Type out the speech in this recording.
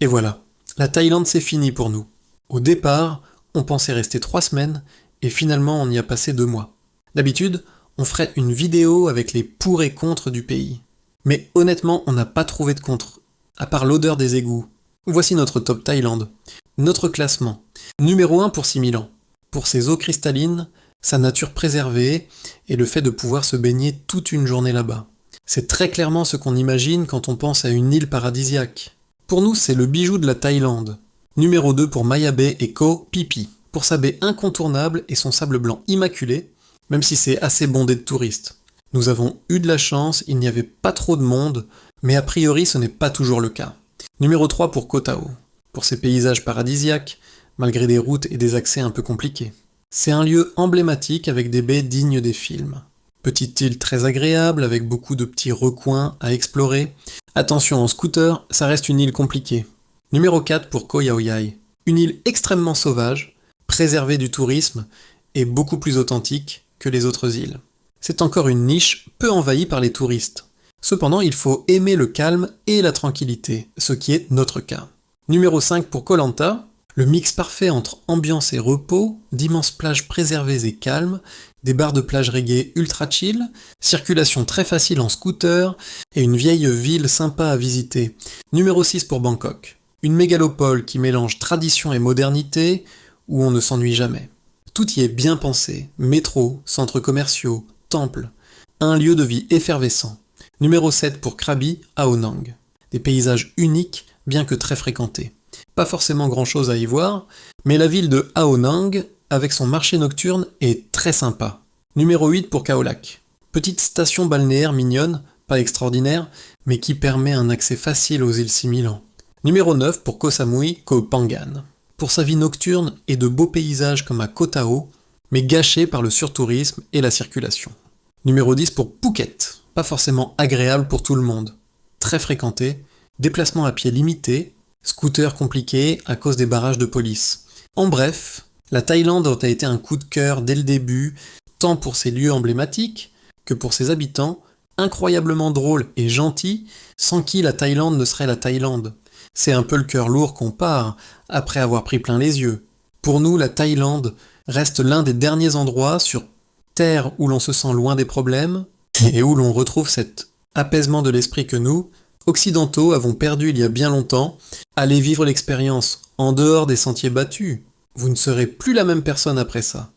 Et voilà, la Thaïlande c'est fini pour nous. Au départ, on pensait rester 3 semaines, et finalement on y a passé 2 mois. D'habitude, on ferait une vidéo avec les pour et contre du pays. Mais honnêtement, on n'a pas trouvé de contre, à part l'odeur des égouts. Voici notre top Thaïlande. Notre classement. Numéro 1 pour 6000 ans. Pour ses eaux cristallines, sa nature préservée et le fait de pouvoir se baigner toute une journée là-bas. C'est très clairement ce qu'on imagine quand on pense à une île paradisiaque. Pour nous, c'est le bijou de la Thaïlande. Numéro 2 pour Maya Bay et Koh Phi Phi. Pour sa baie incontournable et son sable blanc immaculé, même si c'est assez bondé de touristes. Nous avons eu de la chance, il n'y avait pas trop de monde, mais a priori ce n'est pas toujours le cas. Numéro 3 pour Koh Tao. Pour ses paysages paradisiaques, malgré des routes et des accès un peu compliqués. C'est un lieu emblématique avec des baies dignes des films. Petite île très agréable avec beaucoup de petits recoins à explorer. Attention en scooter, ça reste une île compliquée. Numéro 4 pour Koh Yao Yai. Une île extrêmement sauvage, préservée du tourisme et beaucoup plus authentique que les autres îles. C'est encore une niche peu envahie par les touristes. Cependant, il faut aimer le calme et la tranquillité, ce qui est notre cas. Numéro 5 pour Koh Lanta. Le mix parfait entre ambiance et repos, d'immenses plages préservées et calmes, des bars de plage reggae ultra chill, circulation très facile en scooter et une vieille ville sympa à visiter. Numéro 6 pour Bangkok. Une mégalopole qui mélange tradition et modernité, où on ne s'ennuie jamais. Tout y est bien pensé, métro, centres commerciaux, temples, un lieu de vie effervescent. Numéro 7 pour Krabi, à Honang. Des paysages uniques, bien que très fréquentés. Pas forcément grand chose à y voir, mais la ville de Ao Nang, avec son marché nocturne, est très sympa. Numéro 8 pour Khao Lak. Petite station balnéaire mignonne, pas extraordinaire, mais qui permet un accès facile aux îles Similan. Numéro 9 pour Koh Samui, Koh Phangan. Pour sa vie nocturne et de beaux paysages comme à Koh Tao, mais gâchés par le surtourisme et la circulation. Numéro 10 pour Phuket. Pas forcément agréable pour tout le monde. Très fréquenté, déplacement à pied limité, scooter compliqué à cause des barrages de police. En bref, la Thaïlande a été un coup de cœur dès le début, tant pour ses lieux emblématiques que pour ses habitants, incroyablement drôles et gentils, sans qui la Thaïlande ne serait la Thaïlande. C'est un peu le cœur lourd qu'on part, après avoir pris plein les yeux. Pour nous, la Thaïlande reste l'un des derniers endroits sur Terre où l'on se sent loin des problèmes, et où l'on retrouve cet apaisement de l'esprit que nous, occidentaux, avons perdu il y a bien longtemps. Allez vivre l'expérience en dehors des sentiers battus. Vous ne serez plus la même personne après ça.